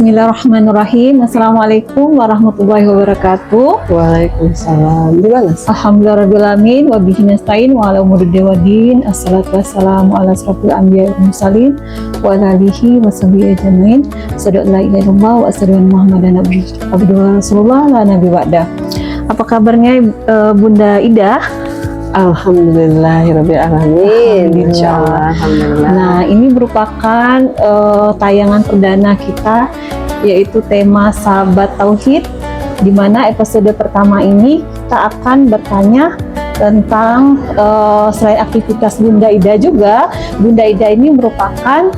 Bismillahirrahmanirrahim. Assalamualaikum warahmatullahi wabarakatuh. Waalaikumsalam. Gimana? Alhamdulillahirrahmanirrahim. Wa bihi nasta'in wa ala umuri dinwaddin. Assalatu wassalamu ala asrofil anbiya'i wal mursalin wa ala alihi wa sahbihi ajmain. Asyhadu an la ilaha illallah wa asyhadu anna Muhammadan abduhu wa rasulullah la nabi ba'da. Apa kabarnya Bunda Ida? Alhamdulillahirrabbilalamin. Insyaallah. Alhamdulillah. Nah, ini merupakan tayangan perdana kita, yaitu tema Sahabat Tauhid, di mana episode pertama ini kita akan bertanya tentang selain aktivitas Bunda Ida juga, Bunda Ida ini merupakan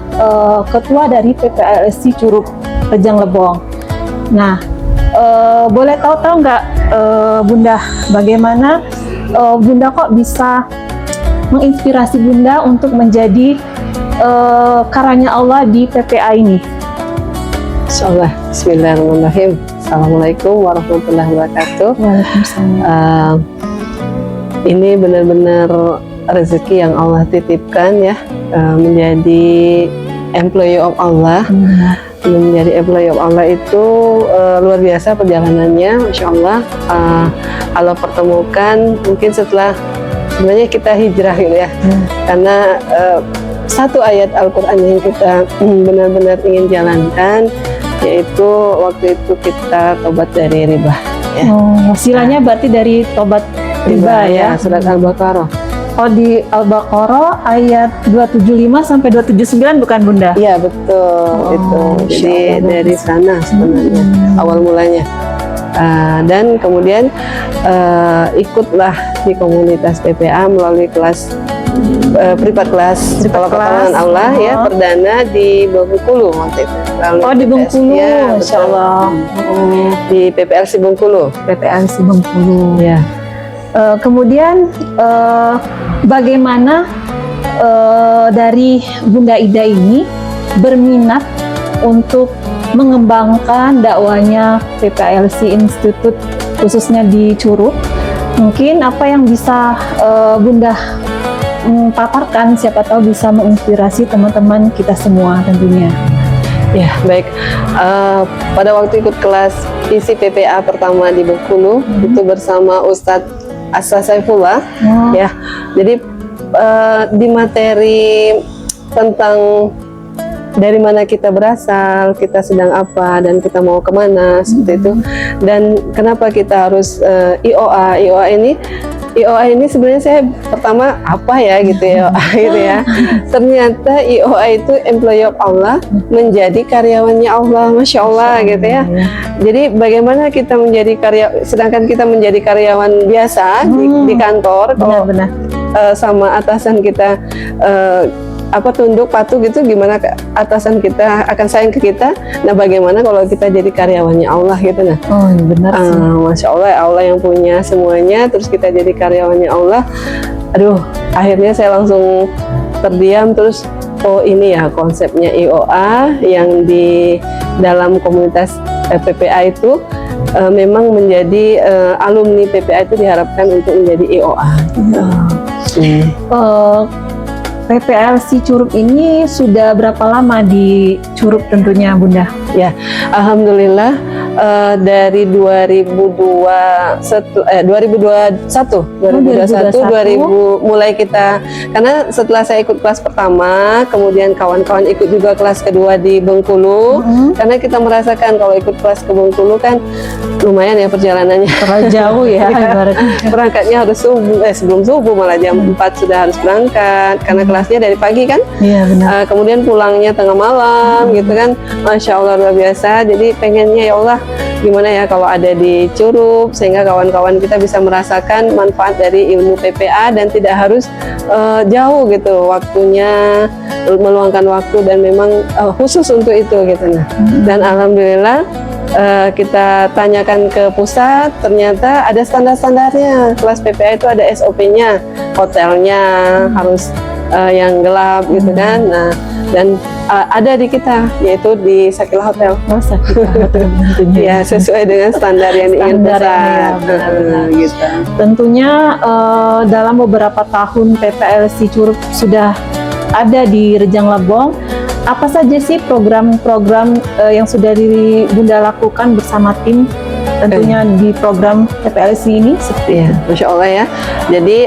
ketua dari PPLSI Curug Rejang Lebong. Nah, boleh tahu nggak Bunda, bagaimana Bunda kok bisa menginspirasi Bunda untuk menjadi karanya Allah di PPA ini? Insyaallah. Bismillahirrahmanirrahim. Assalamualaikum warahmatullahi wabarakatuh. Waalaikumsalam. Ini benar-benar rezeki yang Allah titipkan ya, menjadi employee of Allah. Menjadi employee of Allah itu luar biasa perjalanannya, Masya Allah. Allah pertemukan mungkin setelah sebenarnya kita hijrah gitu ya, karena satu ayat Al-Quran yang kita benar-benar ingin jalankan, yaitu waktu itu kita tobat dari riba ya. Wasilahnya berarti dari tobat riba ya, surat Al-Baqarah. Oh, di Al-Baqarah ayat 275 sampai 279 bukan Bunda? Iya betul, itu jadi dari sana sebenarnya awal mulanya. Dan kemudian ikutlah di komunitas PPA melalui kelas privat kelas sekolah pertolongan Allah ya, perdana di Bengkulu waktu itu. Di Bengkulu ya, Masya Allah. Di PPLC Bengkulu. PPLC Bengkulu Ya. Kemudian bagaimana dari Bunda Ida ini berminat untuk mengembangkan dakwanya PPLC Institute khususnya di Curug? Mungkin apa yang bisa Bunda paparkan, siapa tahu bisa menginspirasi teman-teman kita semua tentunya. Ya, baik. Pada waktu ikut kelas isi PPA pertama di Bengkulu, itu bersama Ustadz Asa Saifullah, ya. Jadi di materi tentang dari mana kita berasal, kita sedang apa, dan kita mau kemana, seperti itu. Dan kenapa kita harus IOA? IOA ini sebenarnya saya pertama apa ya gitu ya, IOA gitu ya. Ternyata IOA itu employee of Allah, menjadi karyawannya Allah, Masya Allah gitu ya. Jadi bagaimana kita menjadi sedangkan kita menjadi karyawan biasa di kantor, kalau sama atasan kita tunduk patuh gitu, gimana atasan kita akan sayang ke kita. Nah, bagaimana kalau kita jadi karyawannya Allah gitu? Nah, benar sih. Masya Allah, Allah yang punya semuanya, terus kita jadi karyawannya Allah. Aduh, akhirnya saya langsung terdiam, terus oh ini ya konsepnya IOA yang di dalam komunitas PPA itu memang menjadi alumni PPA itu diharapkan untuk menjadi IOA. PPLC Curug ini sudah berapa lama di Curug tentunya Bunda? Ya, Alhamdulillah dari 2021 mulai kita, karena setelah saya ikut kelas pertama, kemudian kawan-kawan ikut juga kelas kedua di Bengkulu, karena kita merasakan kalau ikut kelas ke Bengkulu kan lumayan ya perjalanannya. Terlalu jauh ya, berangkatnya harus sebelum subuh, malah jam 4 sudah harus berangkat, karena kelasnya dari pagi kan. Iya benar. Kemudian pulangnya tengah malam gitu kan. Masya Allah luar biasa. Jadi pengennya ya Allah, gimana ya kalau ada di Curug, sehingga kawan-kawan kita bisa merasakan manfaat dari ilmu PPA dan tidak harus jauh gitu waktunya, meluangkan waktu dan memang khusus untuk itu gitu. Nah, dan alhamdulillah kita tanyakan ke pusat, ternyata ada standar-standarnya. Kelas PPA itu ada SOP-nya, hotelnya harus yang gelap gitu kan. Nah, dan ada di kita, yaitu di Sakila Hotel. Sakila Hotel tentunya. Ya, sesuai dengan standar yang ingin besar. Gitu. Tentunya dalam beberapa tahun PPLC Curug sudah ada di Rejang Lebong. apa saja sih program-program yang sudah Bunda lakukan bersama tim tentunya di program PPLC ini seperti Ya, Masya Allah ya. Jadi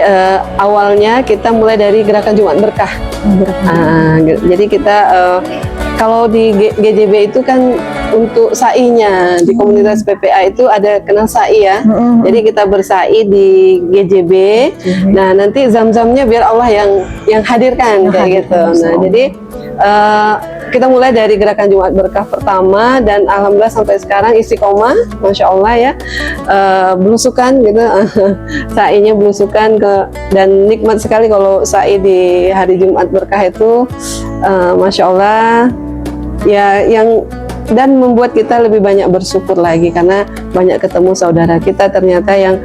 awalnya kita mulai dari gerakan Jumat Berkah. Jadi kita kalau di GJB itu kan untuk sa'inya di komunitas PPA itu ada kenal sa'i ya. Jadi kita bersa'i di GJB. Nah nanti zam-zamnya biar Allah yang hadirkan kayak gitu. Nah jadi kita mulai dari gerakan Jumat Berkah pertama dan alhamdulillah sampai sekarang istiqomah, Masya Allah ya, belusukan gitu, sa'inya belusukan dan nikmat sekali kalau sa'i di hari Jumat Berkah itu, Masya Allah ya, dan membuat kita lebih banyak bersyukur lagi karena banyak ketemu saudara kita ternyata yang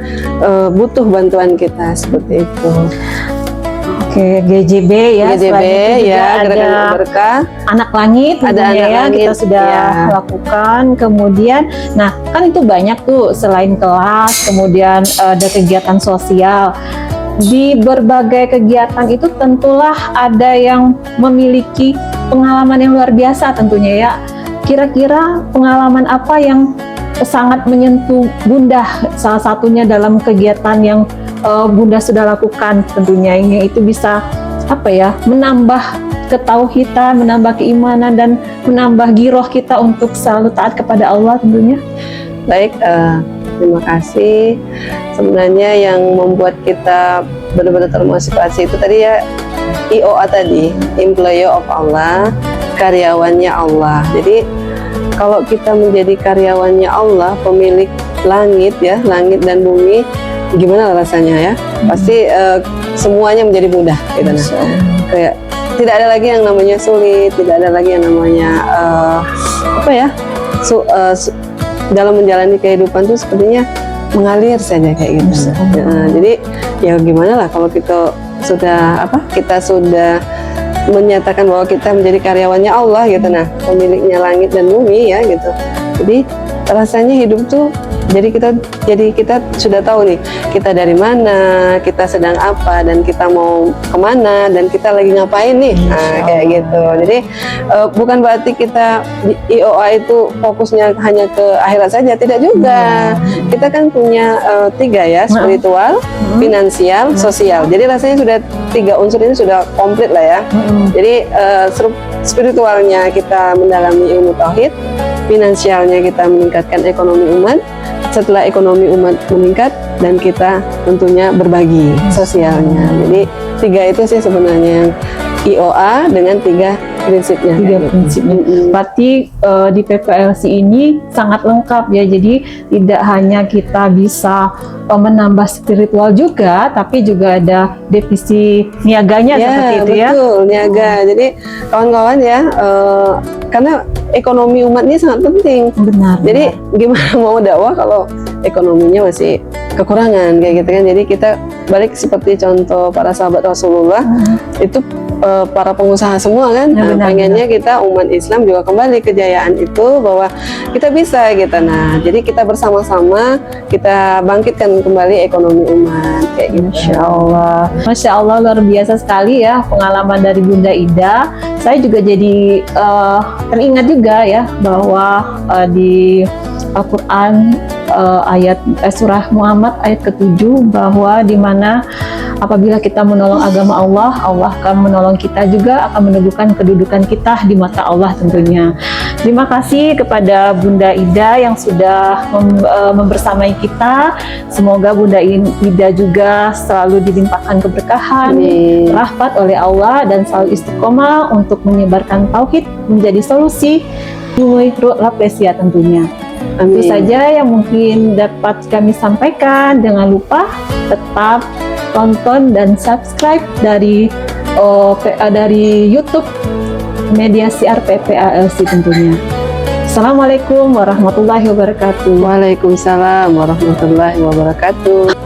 butuh bantuan kita seperti itu. Oke, GJB ya. GJB ya, ada gerakan Berkah. Anak Langit, Ada Anak ya, Langit, kita sudah ya. lakukan. Kemudian, nah kan itu banyak tuh selain kelas, kemudian ada kegiatan sosial. Di berbagai kegiatan itu tentulah ada yang memiliki pengalaman yang luar biasa tentunya ya. Kira-kira pengalaman apa yang sangat menyentuh Bunda, salah satunya dalam kegiatan yang Bunda sudah lakukan tentunya, ini itu bisa apa ya, menambah ketauhidan, menambah keimanan dan menambah giroh kita untuk selalu taat kepada Allah tentunya. Baik, terima kasih. Sebenarnya yang membuat kita benar-benar termotivasi itu tadi ya, IOA tadi, Employee of Allah, karyawannya Allah. Jadi kalau kita menjadi karyawannya Allah, pemilik langit ya, langit dan bumi, gimana rasanya ya? Pasti semuanya menjadi mudah gitu. Kayak tidak ada lagi yang namanya sulit, tidak ada lagi yang namanya apa ya? Dalam menjalani kehidupan tuh sepertinya mengalir saja kayak gitu. Jadi ya gimana lah kalau kita sudah menyatakan bahwa kita menjadi karyawannya Allah gitu, nah pemiliknya langit dan bumi ya gitu. Jadi rasanya hidup tuh jadi kita sudah tahu nih kita dari mana, kita sedang apa, dan kita mau kemana, dan kita lagi ngapain nih, nah, kayak gitu. Jadi bukan berarti kita di IOA itu fokusnya hanya ke akhirat saja, tidak juga. Kita kan punya 3 ya, spiritual, finansial, sosial. Jadi rasanya sudah 3 unsur ini sudah komplit lah ya. Jadi spiritualnya kita mendalami ilmu tauhid, finansialnya kita meningkatkan ekonomi umat, setelah ekonomi umat meningkat dan kita tentunya berbagi sosialnya. Jadi 3 itu sih sebenarnya yang IOA dengan 3 prinsipnya. 3 prinsipnya. Berarti di PPLC ini sangat lengkap ya. Jadi tidak hanya kita bisa menambah spiritual juga, tapi juga ada divisi niaganya seperti itu ya. Betul, niaga. Jadi kawan-kawan ya, karena ekonomi umat ini sangat penting. Benar. Jadi gimana mau dakwah kalau ekonominya masih kekurangan kayak gitu kan. Jadi kita balik seperti contoh para sahabat Rasulullah itu para pengusaha semua kan, Ya, benar, pengennya kita umat Islam juga kembali kejayaan itu, bahwa kita bisa gitu. Nah jadi kita bersama-sama kita bangkitkan kembali ekonomi umat kayak gitu. Masya Allah, luar biasa sekali ya pengalaman dari Bunda Ida. Saya juga jadi teringat juga ya bahwa di Al-Quran ayat surah Muhammad ayat ke-7 bahwa di mana apabila kita menolong agama Allah, Allah akan menolong kita juga, akan meneguhkan kedudukan kita di mata Allah tentunya. Terima kasih kepada Bunda Ida yang sudah membersamai kita. Semoga Bunda Ida juga selalu dilimpahkan keberkahan, rahmat oleh Allah, dan selalu istiqomah untuk menyebarkan tauhid menjadi solusi Raplesia tentunya. Itu saja yang mungkin dapat kami sampaikan. Jangan lupa tetap tonton dan subscribe dari YouTube Media Siar PPALC tentunya. Assalamualaikum warahmatullahi wabarakatuh. Waalaikumsalam warahmatullahi wabarakatuh.